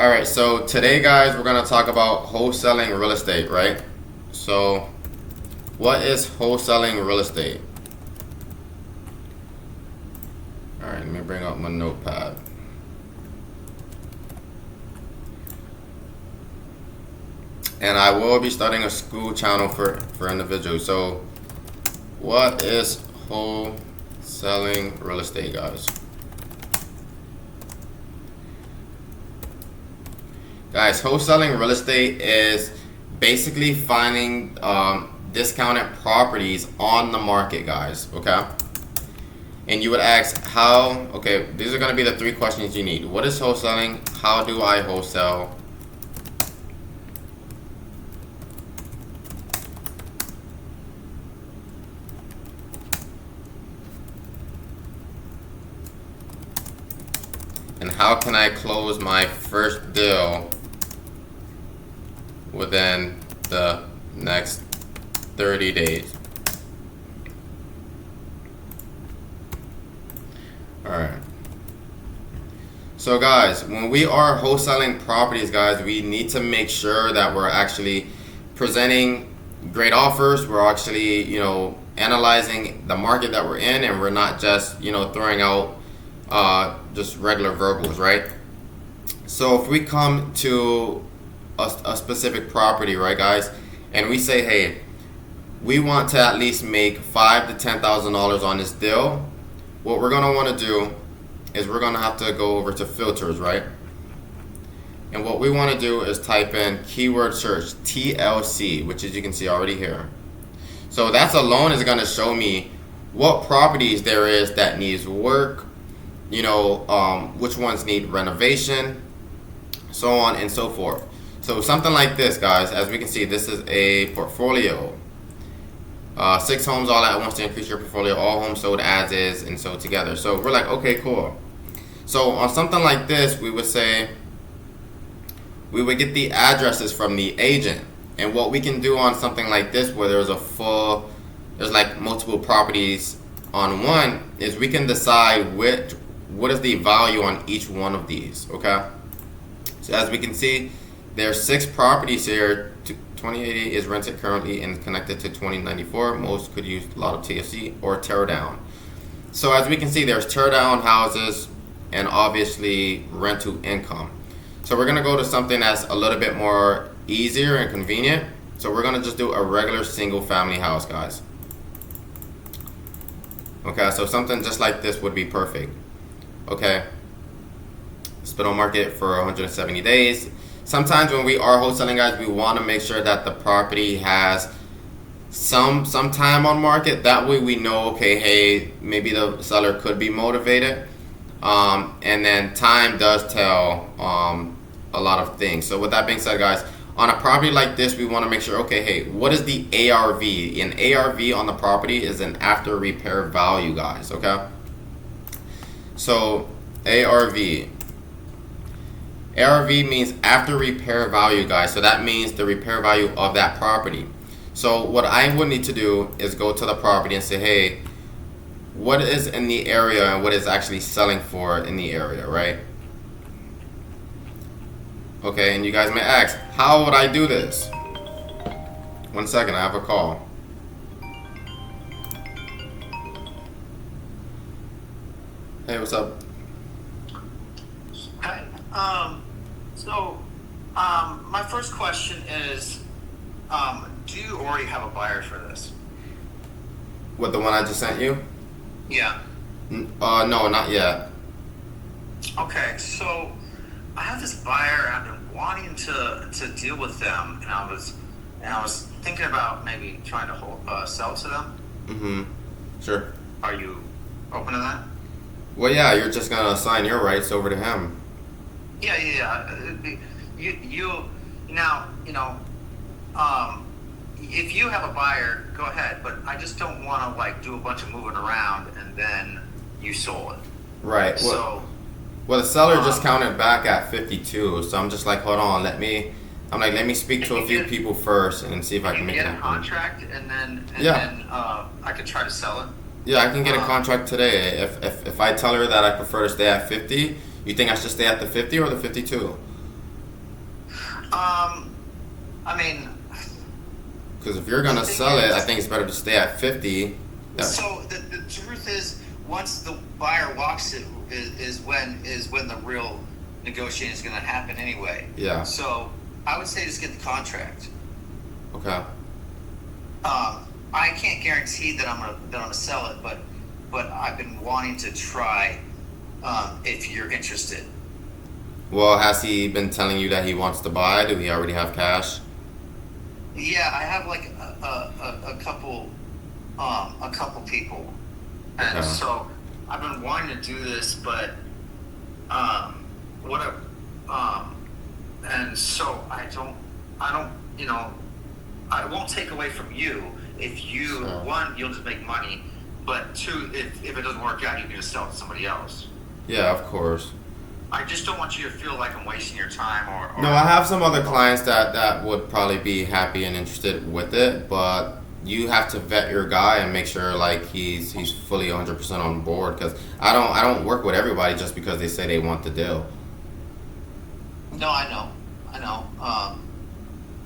All right, so today, guys, we're gonna talk about wholesaling real estate, right? So, what is wholesaling real estate? All right, let me bring up my notepad. And I will be starting a school channel for individuals. So, what is wholesaling real estate, guys? Guys, wholesaling real estate is basically finding discounted properties on the market, guys, okay? And you would ask how, okay, these are gonna be the three questions you need. What is wholesaling? How do I wholesale? And how can I close my first deal within the next 30 days? Alright. So guys, when we are wholesaling properties, guys, we need to make sure that we're actually presenting great offers. We're actually, analyzing the market that we're in, and we're not just, throwing out just regular verbals, right? So if we come to a specific property, right, guys, and we say, hey, we want to at least make $5,000 to $10,000 on this deal, what we're gonna want to do is we're gonna have to go over to filters, right? And what we want to do is type in keyword search TLC, which as you can see already here. So that's alone is gonna show me what properties there is that needs work, which ones need renovation, so on and so forth. So something like this, guys, as we can see, this is a portfolio. 6 homes all at once to increase your portfolio, all homes sold as is and sold together. So we're like, okay, cool. So on something like this, we would say, we would get the addresses from the agent. And what we can do on something like this, where there's like multiple properties on one, is we can decide what is the value on each one of these, okay? So as we can see, there's 6 properties here. 2080 is rented currently and connected to 2094. Most could use a lot of TFC or tear down. So as we can see, there's tear down houses and obviously rental income. So we're gonna go to something that's a little bit more easier and convenient. So we're gonna just do a regular single family house, guys. Okay, so something just like this would be perfect. Okay, it's been on market for 170 days. Sometimes when we are wholesaling, guys, we want to make sure that the property has some time on market. That way we know, okay, hey, maybe the seller could be motivated. And then time does tell a lot of things. So with that being said, guys, on a property like this, we want to make sure, okay, hey, what is the ARV? An ARV on the property is an after repair value, guys, okay? So ARV. ARV means after repair value, guys. So that means the repair value of that property. So what I would need to do is go to the property and say, hey, what is in the area and what is actually selling for in the area, right? Okay, and you guys may ask, how would I do this? 1 second, I have a call. Hey, what's up? Hi. My first question is, do you already have a buyer for this? What, the one I just sent you? Yeah. No, not yet. Okay, so I have this buyer. I've been wanting to deal with them, and I was thinking about maybe trying to sell to them. Mm-hmm. Sure. Are you open to that? Well, yeah, you're just gonna assign your rights over to him. Yeah. If you have a buyer, go ahead. But I just don't want to do a bunch of moving around and then you sold it. Right. So. Well, the seller just counted back at 52, so I'm just like, hold on, let me speak to a few people first and see if I can make it happen. Get a contract and then I can try to sell it. Yeah, I can get a contract today. If I tell her that I prefer to stay at 50, you think I should stay at the 50 or the 52? I mean, Because if you're gonna the thing sell it, I is, think it's better to stay at 50. Yeah, so the truth is, once the buyer walks it, is when the real negotiating is going to happen anyway. yeah, So I would say just get the contract. okay. I can't guarantee that I'm gonna sell it, but I've been wanting to try. If you're interested. Well, has he been telling you that he wants to buy? Do he already have cash? Yeah, I have like a couple people, and Okay. so I've been wanting to do this, but what and so I don't, I won't take away from you if you Sure. one, you'll just make money, but two, if it doesn't work out, you can just sell it to somebody else. Yeah, of course. I just don't want you to feel like I'm wasting your time or No, I have some other clients that would probably be happy and interested with it, but you have to vet your guy and make sure like he's fully 100% on board. Because I don't work with everybody just because they say they want the deal. No, I know.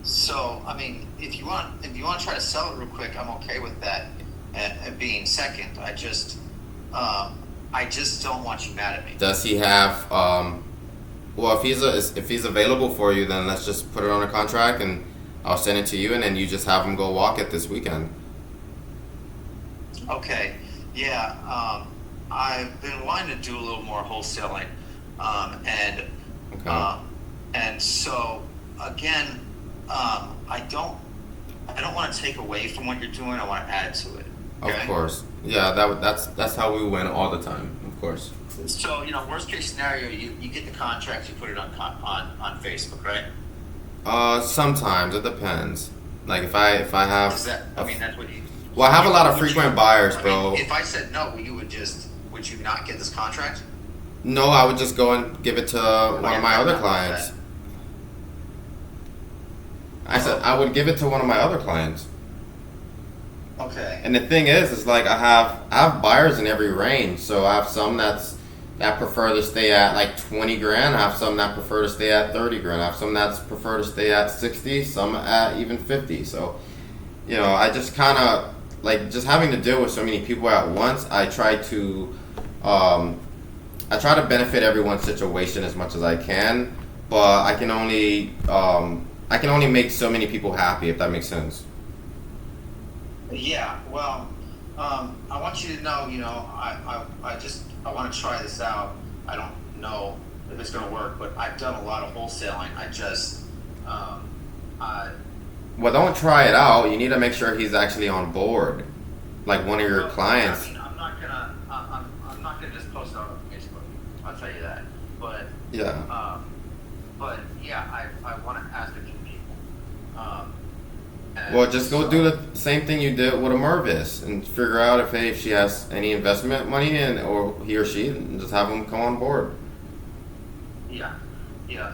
So I mean, if you want to try to sell it real quick, I'm okay with that. And being second, I just don't want you mad at me. Does he have well, if he's available for you, then let's just put it on a contract and I'll send it to you, and then you just have him go walk it this weekend. Okay, yeah. I've been wanting to do a little more wholesaling, and Okay. and so again, I don't want to take away from what you're doing. I want to add to it. Of Okay? course. Yeah, that's how we win all the time. Of course. So worst case scenario, you get the contract, you put it on Facebook, right? Sometimes it depends. Like if I have Is that? I mean, that's what you. well, I have a lot of would you- frequent buyers, I bro. mean, if I said no, would you not get this contract? No, I would just go and give it to one of my other clients. I said I would give it to one of my other clients. Okay. And the thing is like I have buyers in every range. So I have some that prefer to stay at like 20 grand. I have some that prefer to stay at 30 grand. I have some that prefer to stay at 60. Some at even 50. So, I just kind of like just having to deal with so many people at once. I try to benefit everyone's situation as much as I can, but I can only make so many people happy, if that makes sense. Yeah. Well, I want you to know, I want to try this out. I don't know if it's going to work, but I've done a lot of wholesaling. Well, don't try it out. You need to make sure he's actually on board, like one of your clients. I mean, I'm not gonna just post it on Facebook. I'll tell you that. But Yeah. but yeah, I want to ask a few people. Well, just go do the same thing you did with a Mervis and figure out if she has any investment money or he or she, and just have them come on board. Yeah.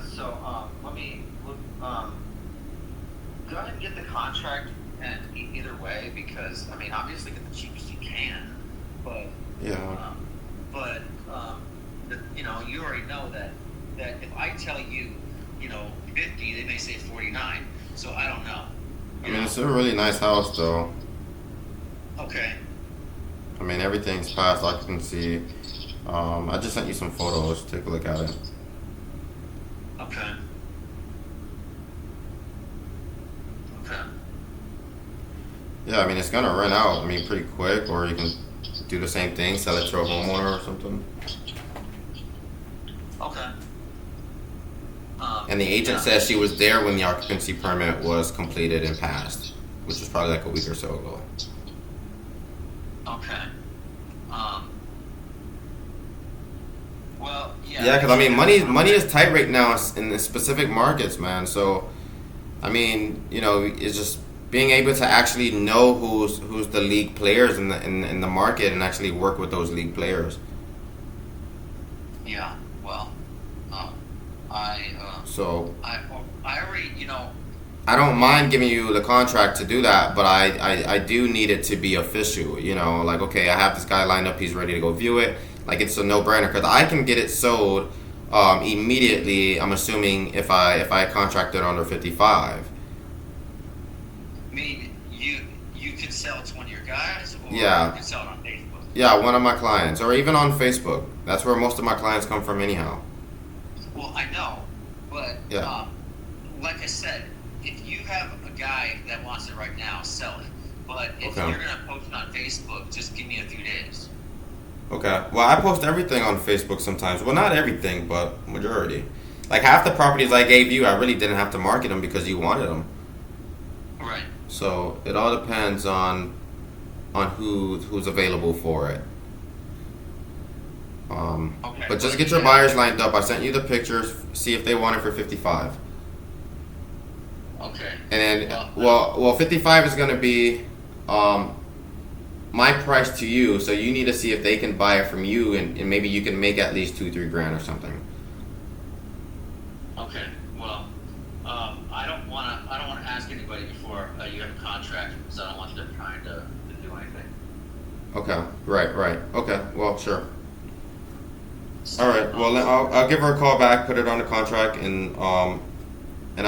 So let me look. Go ahead and get the contract, and either way, because I mean, obviously get the cheapest you can, but Yeah. but you already know that if I tell you, 50, they may say 49. So I don't know. I mean, it's a really nice house, though. Okay. I mean, everything's past occupancy. I just sent you some photos. Take a look at it. Okay. Yeah, I mean, it's gonna rent out. I mean, pretty quick, or you can do the same thing, sell it to a homeowner or something. Okay. And the agent says she was there when the occupancy permit was completed and passed, which was probably like a week or so ago. Okay. Well, yeah. Yeah, because I mean, money is tight right now in the specific markets, man. So, I mean, it's just being able to actually know who's the league players in the market and actually work with those league players. Yeah. Well, So I already, I don't mind giving you the contract to do that, but I do need it to be official. Like, okay, I have this guy lined up, he's ready to go view it. Like, it's a no-brainer because I can get it sold immediately. I'm assuming if I contracted under 55. I mean, you could sell it to one of your guys, or you Yeah, could sell it on Facebook. yeah, one of my clients, or even on Facebook. That's where most of my clients come from, anyhow. Well, I know, but Yeah. like I said, if you have a guy that wants it right now, sell it. But if Okay. you're gonna post it on Facebook, just give me a few days. Okay. Well, I post everything on Facebook sometimes. Well, not everything, but majority. Like half the properties I gave you, I really didn't have to market them because you wanted them. Right. So it all depends on who's available for it. Okay. But just But get your yeah. buyers lined up. I sent you the pictures. See if they want it for 55. Okay. And then, well, 55 is gonna be my price to you. So you need to see if they can buy it from you, and maybe you can make at least 2-3 grand or something. Okay. Well, I don't wanna ask anybody before you have a contract, because I don't want them trying to do anything. Okay. Right. Okay. Well, sure. All right. Well, then I'll give her a call back, put it on the contract, and I'll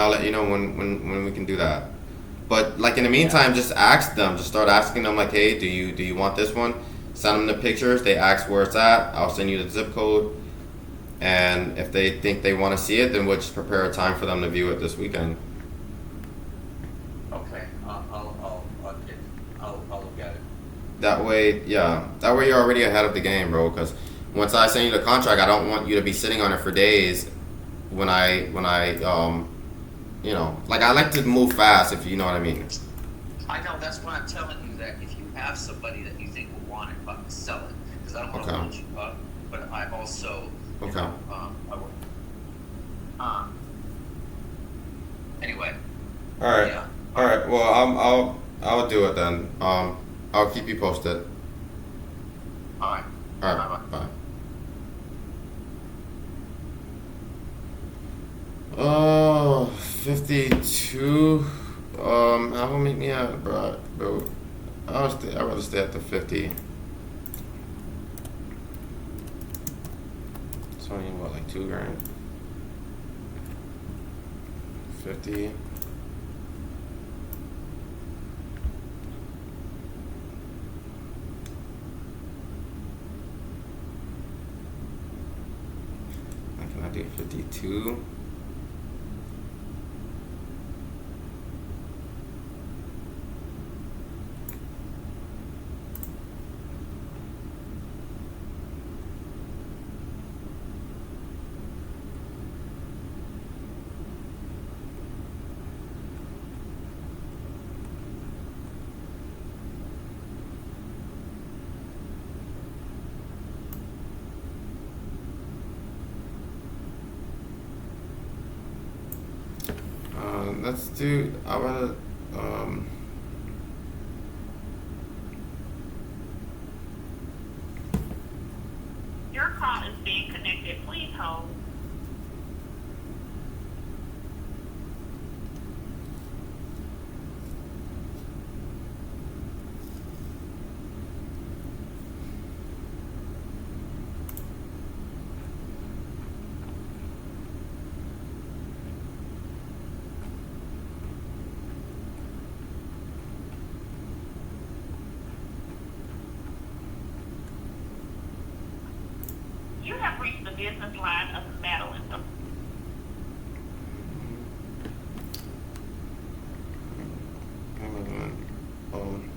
let you know when we can do that. But like in the meantime, just ask them. Just start asking them like, hey, do you want this one? Send them the pictures. They ask where it's at. I'll send you the zip code. And if they think they want to see it, then we'll just prepare a time for them to view it this weekend. Okay. I'll look at it. That way, yeah. That way you're already ahead of the game, bro. Because once I send you the contract, I don't want you to be sitting on it for days. When I like I like to move fast, if you know what I mean. I know, that's why I'm telling you that if you have somebody that you think will want it, fucking sell it. Because I don't want to Okay. hold you up, but I also, Okay. I would. Anyway, All right. yeah. All right. Well, I'll do it then. I'll keep you posted. All right. All Bye-bye. right. Bye. 52. That will make me out, bro. I'd rather stay at the 50. It's only what, like 2 grand? 50. Can I do 52? Let's do. I wanna. Your call is being connected. Please hold. You have reached the business line of Madeline. Um,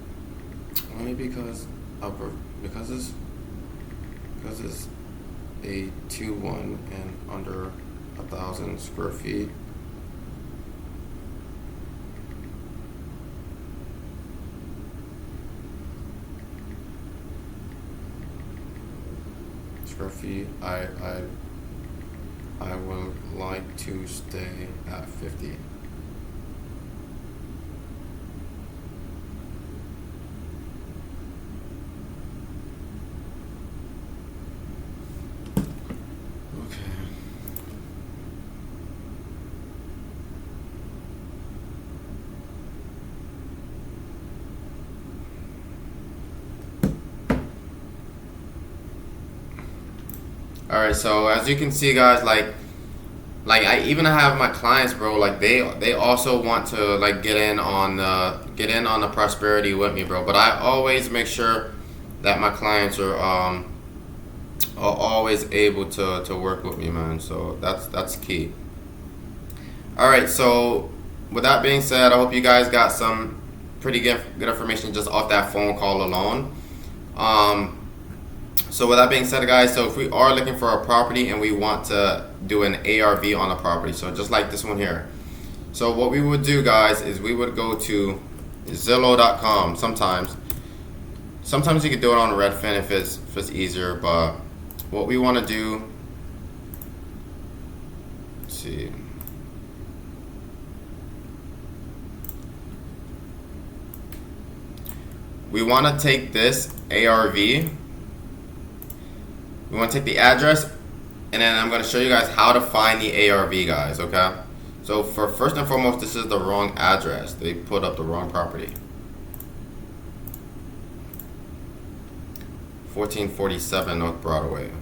only because it's a 2-1 and under 1,000 square feet. Square feet. I would like to stay at 50. Okay. All right, so as you can see, guys, like I even have my clients, bro. Like they also want to like get in on the prosperity with me, bro. But I always make sure that my clients are always able to work with me, man. So that's key. All right, so with that being said, I hope you guys got some pretty good information just off that phone call alone. So with that being said, guys, so if we are looking for a property and we want to do an ARV on a property, so just like this one here. So what we would do, guys, is we would go to Zillow.com. Sometimes you could do it on Redfin if it's easier, but what we want to do, let's see. We want to take this ARV. We want to take the address, and then I'm going to show you guys how to find the ARV, guys, okay? So for first and foremost, this is the wrong address. They put up the wrong property. 1447 North Broadway.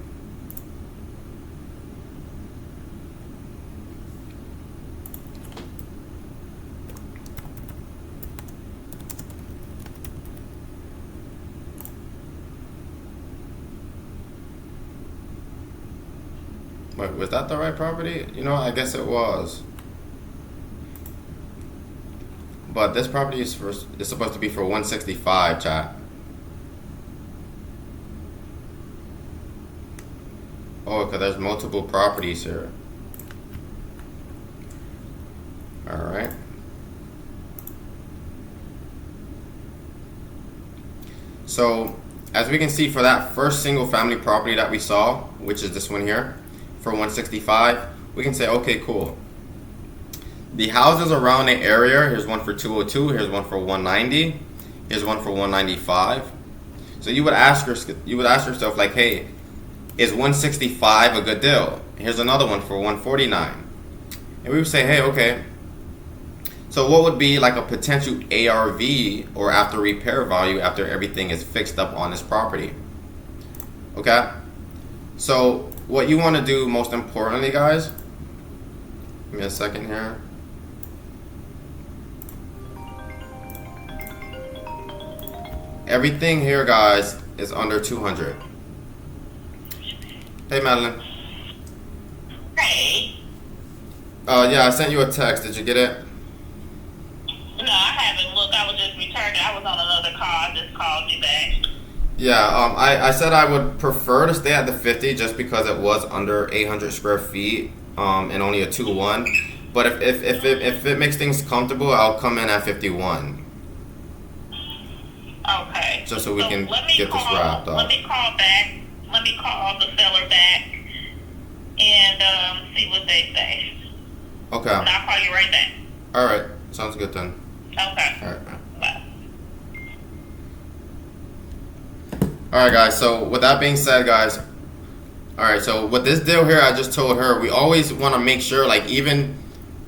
Wait, was that the right property? You know, I guess it was. But this property is supposed to be for 165, chat. Oh, because there's multiple properties here. Alright. So, as we can see, for that first single family property that we saw, which is this one here, for 165, we can say, okay, cool. The houses around the area, here's one for 202, here's one for 190, here's one for 195. So you would ask yourself, like, hey, is 165 a good deal? Here's another one for 149. And we would say, hey, okay. So what would be like a potential ARV or after repair value after everything is fixed up on this property? Okay. So what you want to do most importantly, guys, give me a second here. Everything here, guys, is under 200. Hey, Madeline. Hey. Yeah, I sent you a text. Did you get it? No, I haven't looked. I was just returning. I was on another call. I just called you back. Yeah, I said I would prefer to stay at the 50 just because it was under 800 square feet and only a 2-1. But if it makes things comfortable, I'll come in at 51. Okay. Just so we can get this wrapped up. Let me call back. Let me call the seller back and see what they say. Okay. And I'll call you right back. All right. Sounds good then. Okay. All right. Bye. All right, guys. So with that being said, guys. All right. So with this deal here, I just told her we always want to make sure, like even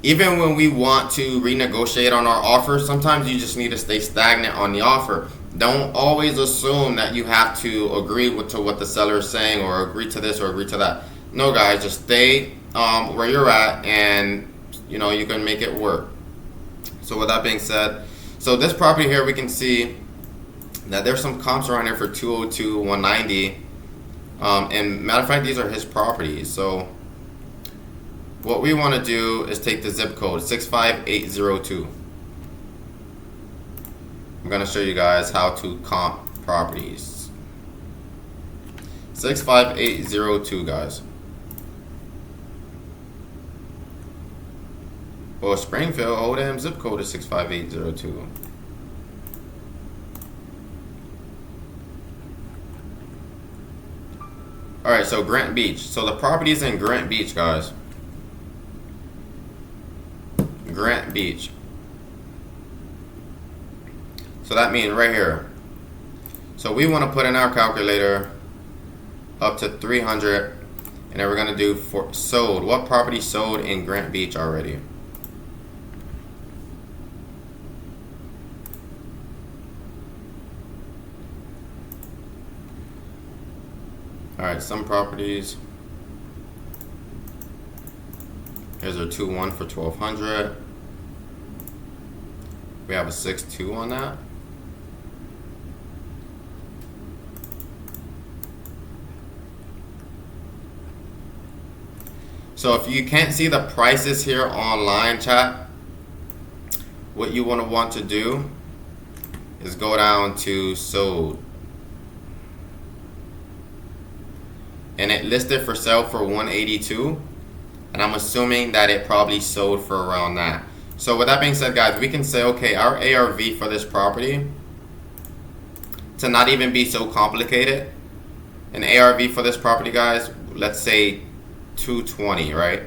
when we want to renegotiate on our offer, sometimes you just need to stay stagnant on the offer. Don't always assume that you have to agree to what the seller is saying or agree to this or agree to that. No, guys, just stay where you're at, and you can make it work. So with that being said, so this property here, we can see that there's some comps around here for 202, 190, and matter of fact, these are his properties. So what we want to do is take the zip code 65802. I'm going to show you guys how to comp properties. 65802, guys. Well, Springfield, oh damn, zip code is 65802. Alright, so Grant Beach. So the property is in Grant Beach, guys. Grant Beach. So that means right here. So we want to put in our calculator up to 300, and then we're going to do for sold. What property sold in Grant Beach already? Alright, some properties. Here's our 2-1 for 1200. We have a 6-2 on that. So if you can't see the prices here online, chat, what you want to do is go down to sold. And it listed for sale for 182. And I'm assuming that it probably sold for around that. So with that being said, guys, we can say, okay, our ARV for this property, to not even be so complicated, an ARV for this property, guys, let's say 220, right?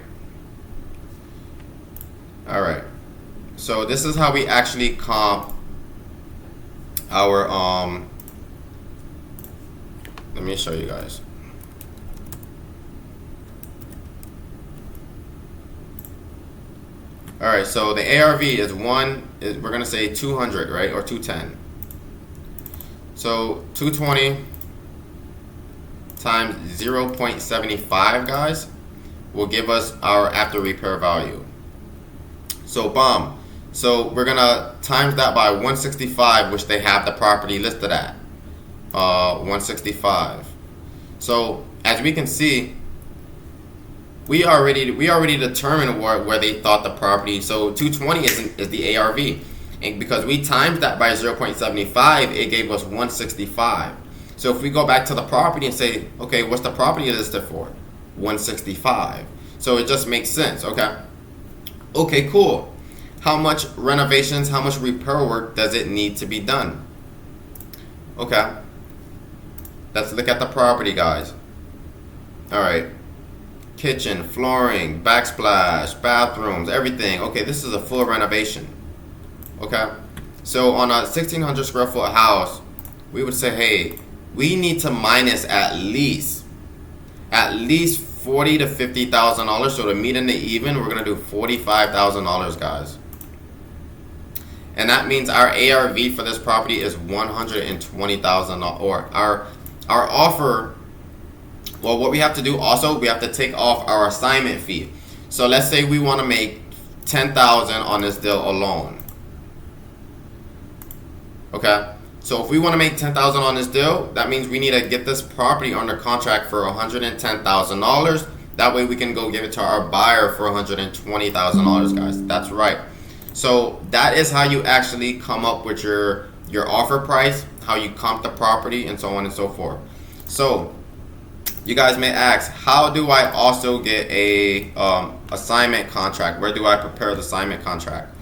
All right. So this is how we actually comp our let me show you guys. All right, so the ARV is we're gonna say 200, right, or 210. So 220 times 0.75, guys, will give us our after repair value. So bomb. So we're gonna times that by 165, which they have the property listed at 165. So as we can see, we already determined where they thought the property. So 220 is the ARV, and because we timed that by 0.75, it gave us 165. So if we go back to the property and say, okay, what's the property listed for? 165. So it just makes sense. Okay, cool. How much renovations, how much repair work does it need to be done? Okay, let's look at the property, guys. All right. Kitchen, flooring, backsplash, bathrooms, everything. Okay, this is a full renovation. Okay, so on a 1,600 square foot house, we would say, hey, we need to minus at least $40,000 to $50,000. So to meet in the even, we're gonna do $45,000, guys. And that means our ARV for this property is $120,000, or our offer. Well, what we have to do also, we have to take off our assignment fee. So let's say we want to make $10,000 on this deal alone. Okay, so if we want to make $10,000 on this deal, that means we need to get this property under contract for $110,000. That way we can go give it to our buyer for $120,000, guys. That's right. So that is how you actually come up with your offer price, how you comp the property, and so on and so forth. So you guys may ask, how do I also get a assignment contract? Where do I prepare the assignment contract?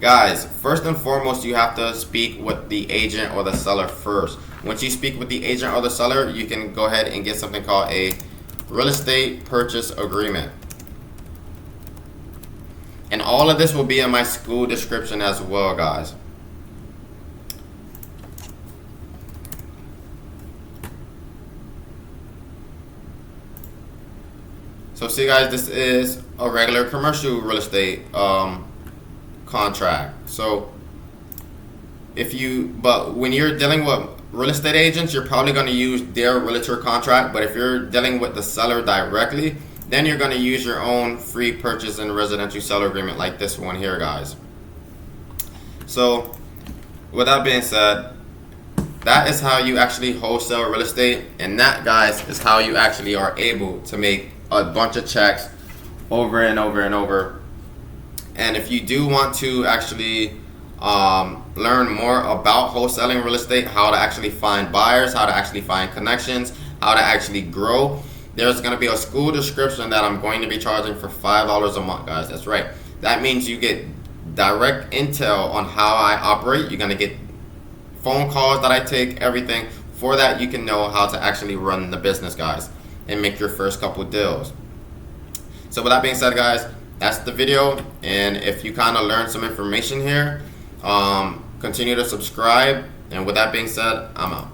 Guys, first and foremost, you have to speak with the agent or the seller first. Once you speak with the agent or the seller, you can go ahead and get something called a real estate purchase agreement. And all of this will be in my school description as well, guys. So see, guys, this is a regular commercial real estate contract. So but when you're dealing with real estate agents, you're probably going to use their realtor contract. But if you're dealing with the seller directly, then you're going to use your own free purchase and residential seller agreement like this one here, guys. So with that being said, that is how you actually wholesale real estate, and that, guys, is how you actually are able to make a bunch of checks over and over and over. And if you do want to actually learn more about wholesaling real estate, how to actually find buyers, how to actually find connections, how to actually grow, there's going to be a school description that I'm going to be charging for $5 a month, guys. That's right. That means you get direct intel on how I operate. You're going to get phone calls that I take, everything. For that, you can know how to actually run the business, guys, and make your first couple deals. So with that being said, guys, that's the video. And if you kind of learned some information here, continue to subscribe. And with that being said, I'm out.